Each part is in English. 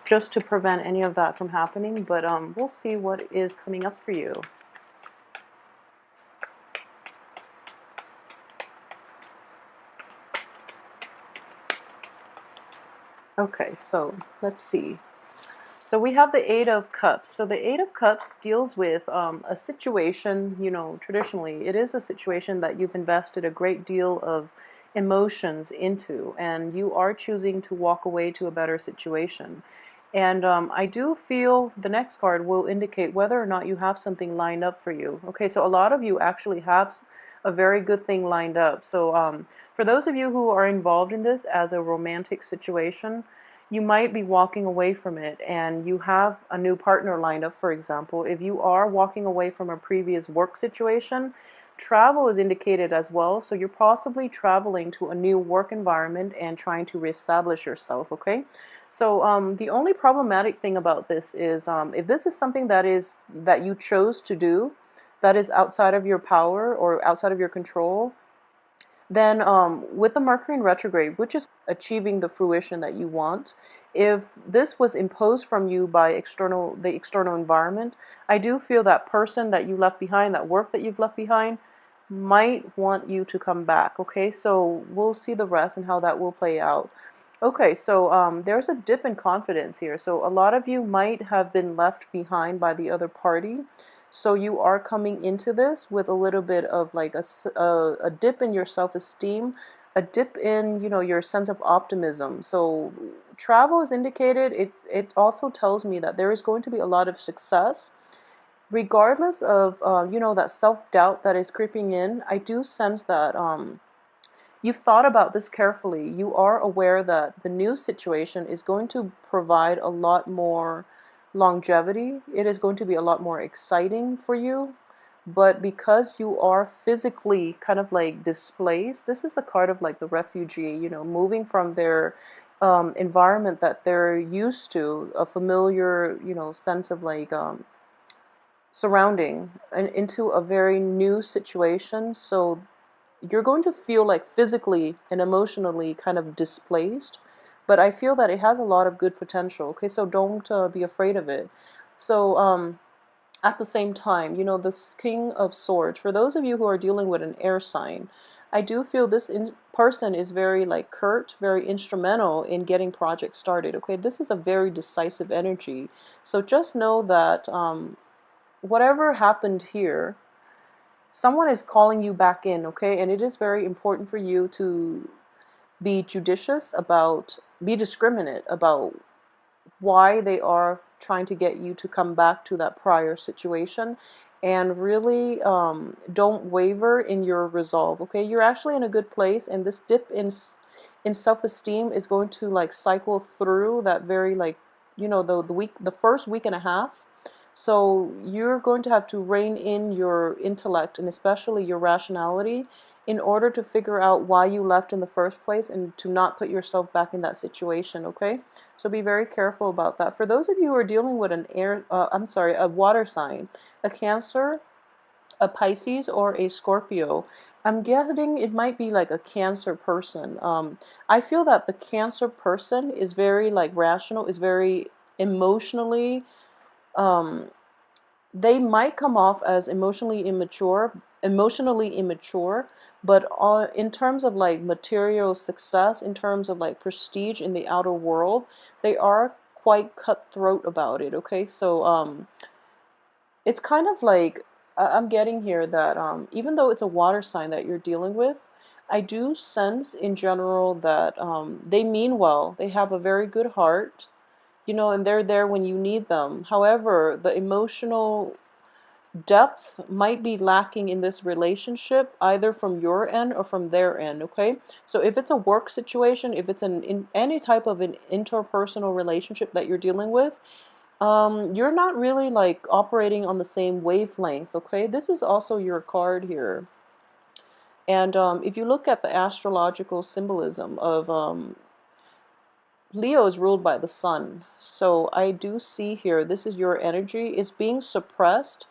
just to prevent any of that from happening. But we'll see what is coming up for you. Okay, so let's see. So we have the Eight of Cups. So the Eight of Cups deals with a situation, traditionally, it is a situation that you've invested a great deal of emotions into, and you are choosing to walk away to a better situation. And I do feel the next card will indicate whether or not you have something lined up for you. Okay, so a lot of you actually have a very good thing lined up. So for those of you who are involved in this as a romantic situation, you might be walking away from it and you have a new partner lined up, for example. If you are walking away from a previous work situation, travel is indicated as well. So you're possibly traveling to a new work environment and trying to reestablish yourself, okay? So the only problematic thing about this is if this is something that you chose to do, that is outside of your power or outside of your control, then with the Mercury in retrograde, which is achieving the fruition that you want, if this was imposed from you by the external environment, I do feel that person that you left behind, that work that you've left behind, might want you to come back. Okay, so we'll see the rest and how that will play out. Okay, so there's a dip in confidence here. So a lot of you might have been left behind by the other party. So you are coming into this with a little bit of like a dip in your self-esteem, a dip in, your sense of optimism. So travel is indicated. It also tells me that there is going to be a lot of success. Regardless of, that self-doubt that is creeping in, I do sense that you've thought about this carefully. You are aware that the new situation is going to provide a lot more longevity. It is going to be a lot more exciting for you. But because you are physically kind of like displaced, this is a card of like the refugee, moving from their environment that they're used to, a familiar, sense of like surrounding, and into a very new situation. So you're going to feel like physically and emotionally kind of displaced, but I feel that it has a lot of good potential. Okay, so don't be afraid of it. So at the same time, this King of Swords, for those of you who are dealing with an air sign, I do feel this person is very like curt, very instrumental in getting projects started. Okay, this is a very decisive energy. So just know that whatever happened here, someone is calling you back in, okay? And it is very important for you to be discriminate about why they are trying to get you to come back to that prior situation, and really don't waver in your resolve, okay? You're actually in a good place, and this dip in self-esteem is going to like cycle through that very like, the first week and a half. So you're going to have to rein in your intellect and especially your rationality in order to figure out why you left in the first place and to not put yourself back in that situation, okay? So be very careful about that. For those of you who are dealing with a water sign, a Cancer, a Pisces, or a Scorpio, I'm getting it might be like a Cancer person. I feel that the Cancer person is very like rational, is very emotionally um, they might come off as emotionally immature, but in terms of like material success, in terms of like prestige in the outer world, they are quite cutthroat about it. Okay, so it's kind of like I'm getting here that even though it's a water sign that you're dealing with, I do sense in general that they mean well. They have a very good heart, and they're there when you need them. However, the emotional depth might be lacking in this relationship, either from your end or from their end, okay? So if it's a work situation, if it's in any type of an interpersonal relationship that you're dealing with, you're not really like operating on the same wavelength, okay? This is also your card here. And if you look at the astrological symbolism of Leo is ruled by the sun. So I do see here, this is your energy is being suppressed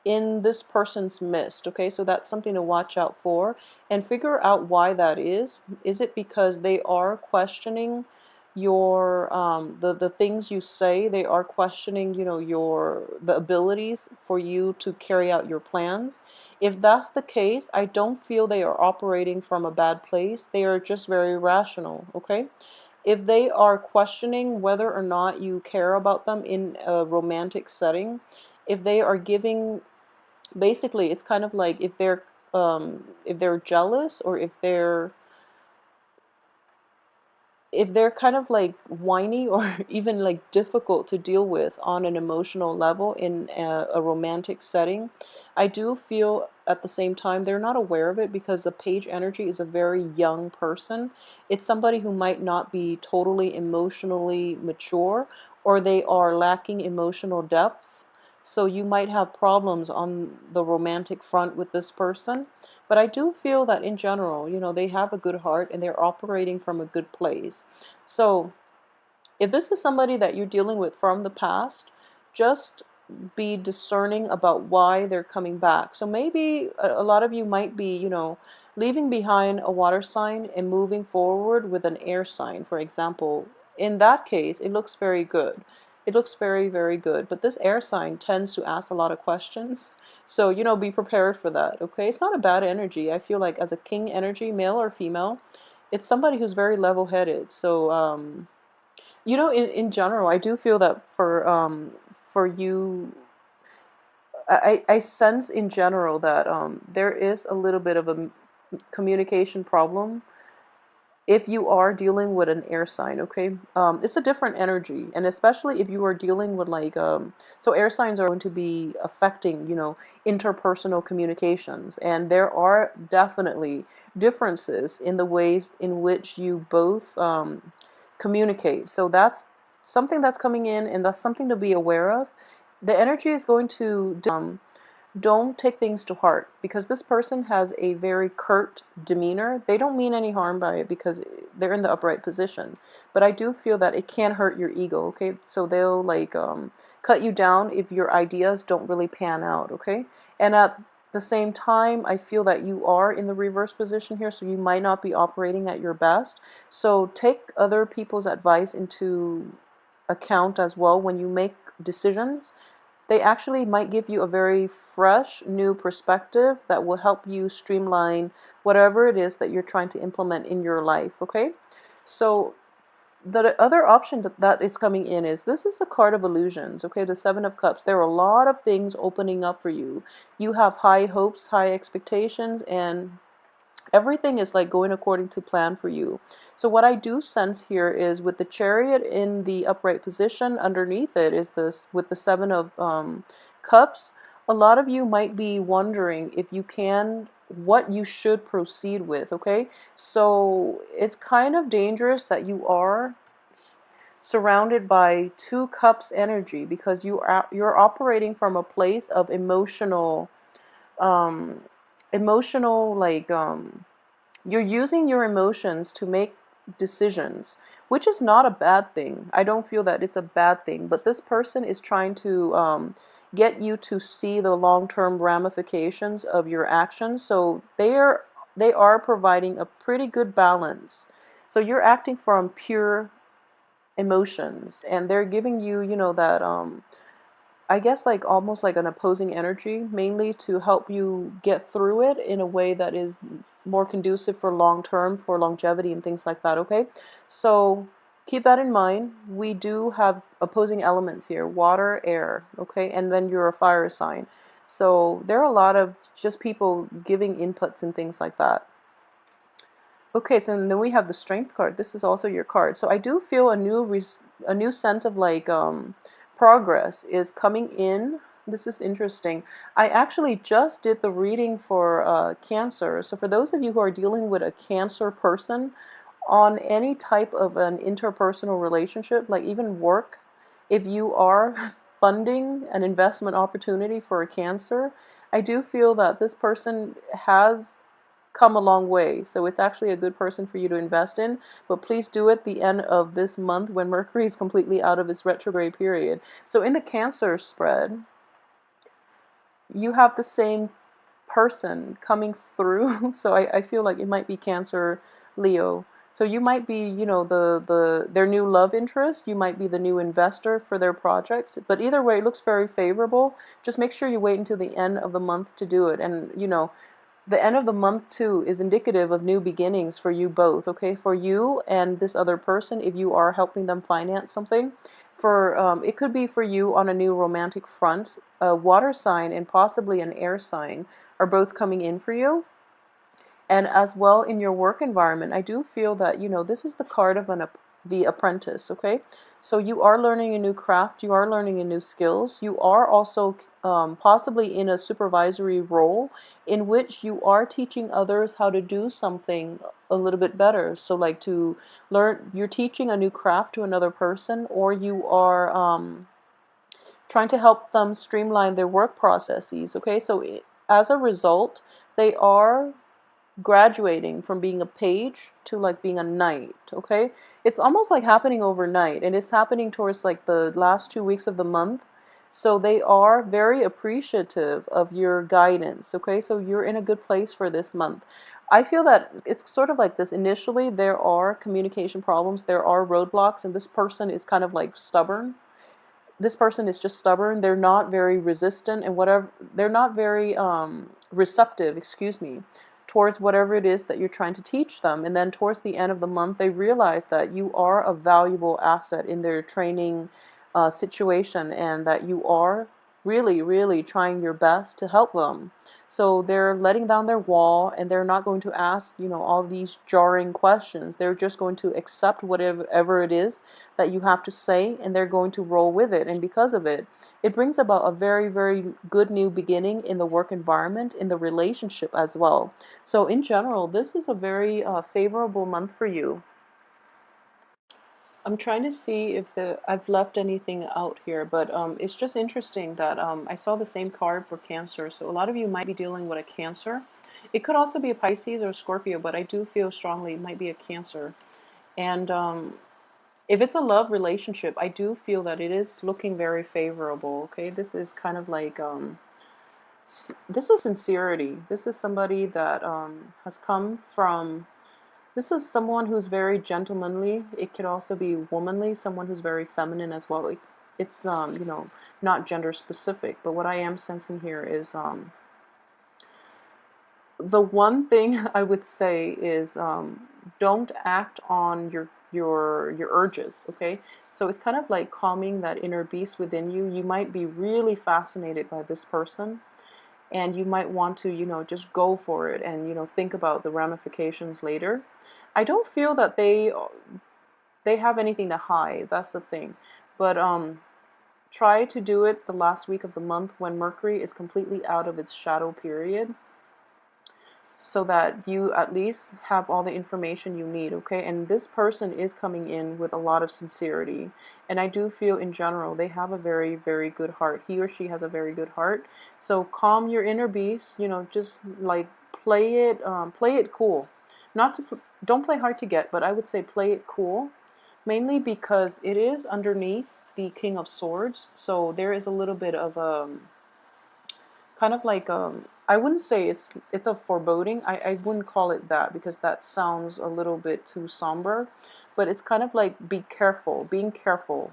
in this person's midst. Okay, so that's something to watch out for and figure out why that is. Is it because they are questioning your the things you say. They are questioning, the abilities for you to carry out your plans. If that's the case, I don't feel they are operating from a bad place. They are just very rational, okay? If they are questioning whether or not you care about them in a romantic setting, if they are giving, basically it's kind of like if they're jealous, or if they're kind of like whiny, or even like difficult to deal with on an emotional level in a romantic setting, I do feel at the same time they're not aware of it, because the page energy is a very young person. It's somebody who might not be totally emotionally mature, or they are lacking emotional depth. So you might have problems on the romantic front with this person. But I do feel that in general, they have a good heart and they're operating from a good place. So if this is somebody that you're dealing with from the past, just be discerning about why they're coming back. So maybe a lot of you might be, leaving behind a water sign and moving forward with an air sign, for example. In that case, it looks very good. It looks very, very good. But this air sign tends to ask a lot of questions. So, be prepared for that, okay? It's not a bad energy. I feel like as a king energy, male or female, it's somebody who's very level-headed. So, in general, I do feel that for you, I sense in general that there is a little bit of a communication problem if you are dealing with an air sign, okay? It's a different energy, and especially if you are dealing with like, so air signs are going to be affecting, interpersonal communications, and there are definitely differences in the ways in which you both communicate. So that's something that's coming in, and that's something to be aware of. The energy is going to don't take things to heart, because this person has a very curt demeanor. They don't mean any harm by it because they're in the upright position. But I do feel that it can hurt your ego, okay? So they'll like cut you down if your ideas don't really pan out, okay? And at the same time, I feel that you are in the reverse position here, so you might not be operating at your best. So take other people's advice into account as well when you make decisions. They actually might give you a very fresh, new perspective that will help you streamline whatever it is that you're trying to implement in your life, okay? So the other option that is coming in is, this is the card of illusions, okay? The Seven of Cups. There are a lot of things opening up for you. You have high hopes, high expectations, and everything is like going according to plan for you. So what I do sense here is, with the Chariot in the upright position, underneath it is this with the Seven of Cups. A lot of you might be wondering if you can, what you should proceed with, okay? So it's kind of dangerous that you are surrounded by two cups energy, because you're operating from a place of um emotional like you're using your emotions to make decisions, which is not a bad thing. I don't feel that it's a bad thing, but this person is trying to get you to see the long-term ramifications of your actions. So they are providing a pretty good balance. So you're acting from pure emotions, and they're giving you, that I guess like almost like an opposing energy, mainly to help you get through it in a way that is more conducive for long term, for longevity and things like that, okay? So keep that in mind. We do have opposing elements here, water, air, okay? And then you're a fire sign. So there are a lot of just people giving inputs and things like that. Okay, so then we have the Strength card. This is also your card. So I do feel a new sense of like progress is coming in. This is interesting. I actually just did the reading for Cancer. So for those of you who are dealing with a Cancer person on any type of an interpersonal relationship, like even work, if you are funding an investment opportunity for a Cancer, I do feel that this person has come a long way. So it's actually a good person for you to invest in. But please do it the end of this month, when Mercury is completely out of its retrograde period. So in the Cancer spread, you have the same person coming through. So I feel like it might be Cancer, Leo. So you might be, their new love interest. You might be the new investor for their projects. But either way, it looks very favorable. Just make sure you wait until the end of the month to do it. And the end of the month too is indicative of new beginnings for you both. Okay, for you and this other person, if you are helping them finance something. For it could be for you on a new romantic front. A water sign and possibly an air sign are both coming in for you. And as well in your work environment, I do feel that, this is the card of the apprentice, okay? So you are learning a new craft, you are learning a new skills, you are also possibly in a supervisory role in which you are teaching others how to do something a little bit better. So like to learn, you're teaching a new craft to another person, or you are trying to help them streamline their work processes, okay? So as a result, they are graduating from being a page to like being a knight, okay? It's almost like happening overnight, and it's happening towards like the last 2 weeks of the month. So they are very appreciative of your guidance, okay? So you're in a good place for this month. I feel that it's sort of like this. Initially, there are communication problems, there are roadblocks, and this person is kind of like stubborn. This person is just stubborn. They're not very resistant and whatever. They're not very receptive, excuse me, towards whatever it is that you're trying to teach them. And then towards the end of the month, they realize that you are a valuable asset in their training situation, and that you are really, really trying your best to help them. So they're letting down their wall, and they're not going to ask, all these jarring questions. They're just going to accept whatever it is that you have to say, and they're going to roll with it. And because of it, it brings about a very, very good new beginning in the work environment, in the relationship as well. So in general, this is a very favorable month for you. I'm trying to see if I've left anything out here, but it's just interesting that I saw the same card for Cancer. So a lot of you might be dealing with a Cancer. It could also be a Pisces or a Scorpio, but I do feel strongly it might be a Cancer. And if it's a love relationship, I do feel that it is looking very favorable. Okay, this is kind of like this is sincerity. This is somebody that has come from. This is someone who's very gentlemanly. It could also be womanly, someone who's very feminine as well. It's not gender specific, but what I am sensing here is the one thing I would say is don't act on your urges, okay? So it's kind of like calming that inner beast within you. You might be really fascinated by this person, and you might want to, just go for it and, think about the ramifications later. I don't feel that they have anything to hide. That's the thing. But try to do it the last week of the month when Mercury is completely out of its shadow period, so that you at least have all the information you need, okay? And this person is coming in with a lot of sincerity. And I do feel in general they have a very, very good heart. He or she has a very good heart. So calm your inner beast, just like play it cool. Not to, don't play hard to get, but I would say play it cool. Mainly because it is underneath the King of Swords. So there is a little bit of kind of like I wouldn't say it's a foreboding. I wouldn't call it that, because that sounds a little bit too somber, but it's kind of like be careful, being careful.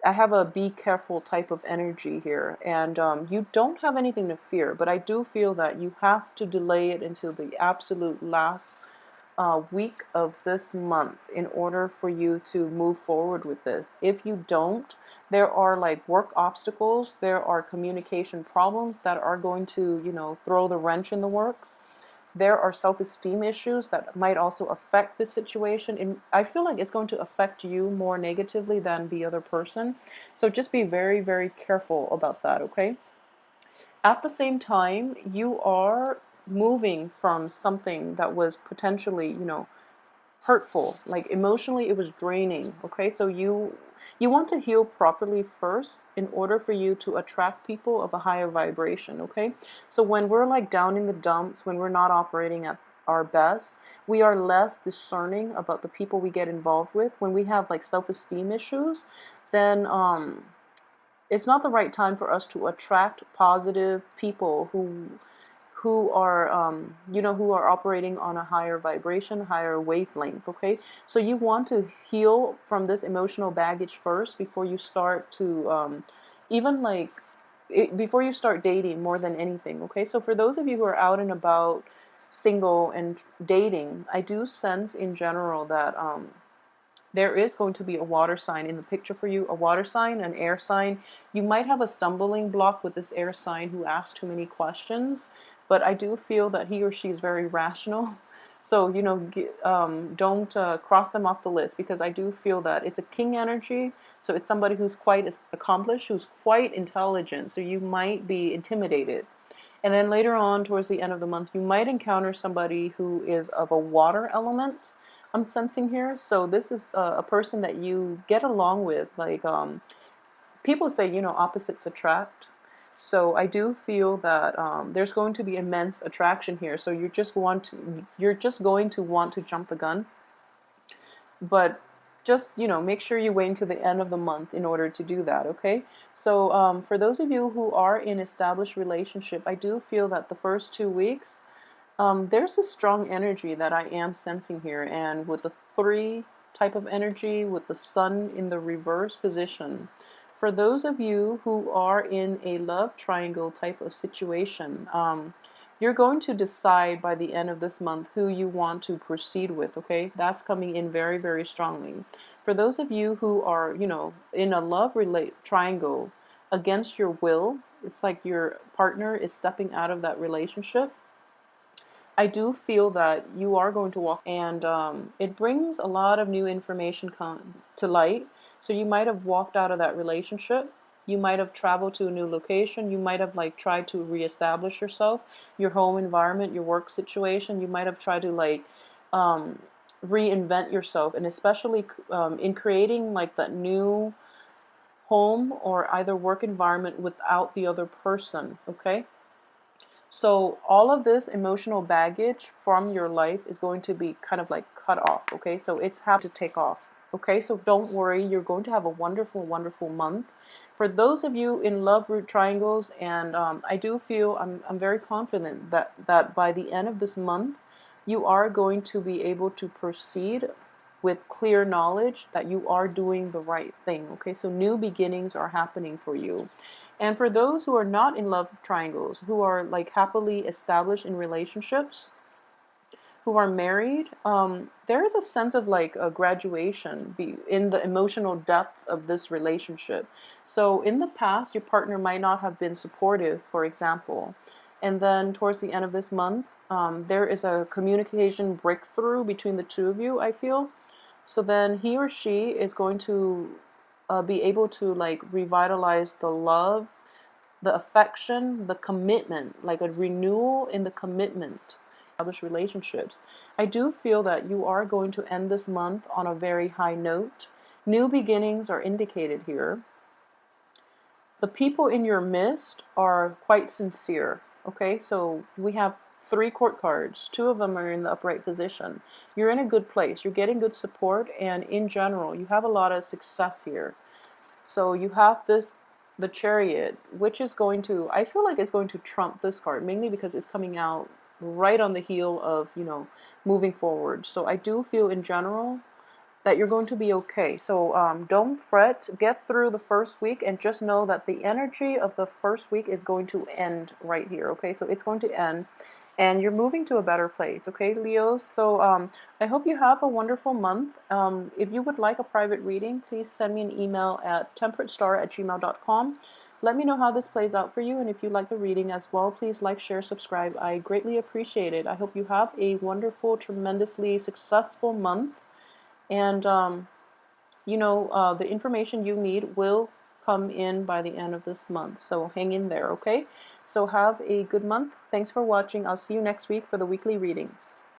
I have a be careful type of energy here, and you don't have anything to fear, but I do feel that you have to delay it until the absolute last week of this month in order for you to move forward with this. If you don't, there are like work obstacles, there are communication problems that are going to, throw the wrench in the works. There are self-esteem issues that might also affect this situation. And I feel like it's going to affect you more negatively than the other person. So just be very, very careful about that, okay? At the same time, you are moving from something that was potentially, hurtful. Like emotionally, it was draining. Okay, so you want to heal properly first in order for you to attract people of a higher vibration. Okay, so when we're like down in the dumps, when we're not operating at our best, we are less discerning about the people we get involved with. When we have like self-esteem issues, then it's not the right time for us to attract positive people who are, who are operating on a higher vibration, higher wavelength, okay? So you want to heal from this emotional baggage first before you start to, even like, before you start dating more than anything, okay? So for those of you who are out and about, single and dating, I do sense in general that, there is going to be a water sign in the picture for you, a water sign, an air sign. You might have a stumbling block with this air sign who asks too many questions, but I do feel that he or she is very rational. So, don't cross them off the list, because I do feel that it's a king energy. So it's somebody who's quite accomplished, who's quite intelligent. So you might be intimidated. And then later on, towards the end of the month, you might encounter somebody who is of a water element. I'm sensing here. So this is a person that you get along with. Like, people say, opposites attract. So I do feel that, there's going to be immense attraction here. So you're just going to want to jump the gun, but just, make sure you wait until the end of the month in order to do that, okay? So, for those of you who are in established relationship, I do feel that the first 2 weeks, there's a strong energy that I am sensing here. And with the 3 type of energy, with the sun in the reverse position, for those of you who are in a love triangle type of situation, you're going to decide by the end of this month who you want to proceed with, okay? That's coming in very, very strongly. For those of you who are, in a love triangle against your will, it's like your partner is stepping out of that relationship. I do feel that you are going to walk, and it brings a lot of new information to light. So you might have walked out of that relationship. You might have traveled to a new location. You might have like tried to reestablish yourself, your home environment, your work situation. You might have tried to like, um, reinvent yourself, and especially, in creating like that new home or either work environment without the other person, okay? So all of this emotional baggage from your life is going to be kind of like cut off, okay? So it's have to take off, okay? So don't worry, you're going to have a wonderful, wonderful month. For those of you in love root triangles, and I do feel, I'm very confident that by the end of this month, you are going to be able to proceed with clear knowledge that you are doing the right thing, okay? So new beginnings are happening for you. And for those who are not in love triangles, who are like happily established in relationships, who are married, there is a sense of like a graduation in the emotional depth of this relationship. So in the past, your partner might not have been supportive, for example. And then towards the end of this month, there is a communication breakthrough between the two of you, I feel. So then he or she is going to be able to like revitalize the love, the affection, the commitment, like a renewal in the commitment, established relationships. I do feel that you are going to end this month on a very high note. New beginnings are indicated here. The people in your midst are quite sincere, okay? So we have 3 court cards. 2 of them are in the upright position. You're in a good place. You're getting good support, and in general, you have a lot of success here. So you have the Chariot, which is going to, I feel like it's going to trump this card, mainly because it's coming out right on the heel of, moving forward. So I do feel in general that you're going to be okay. So don't fret, get through the first week, and just know that the energy of the first week is going to end right here, okay? So it's going to end, and you're moving to a better place, okay, Leos? So I hope you have a wonderful month. If you would like a private reading, please send me an email at temperatestar@gmail.com. Let me know how this plays out for you, and if you like the reading as well, please like, share, subscribe. I greatly appreciate it. I hope you have a wonderful, tremendously successful month. And, the information you need will come in by the end of this month. So hang in there, okay? So have a good month. Thanks for watching. I'll see you next week for the weekly reading.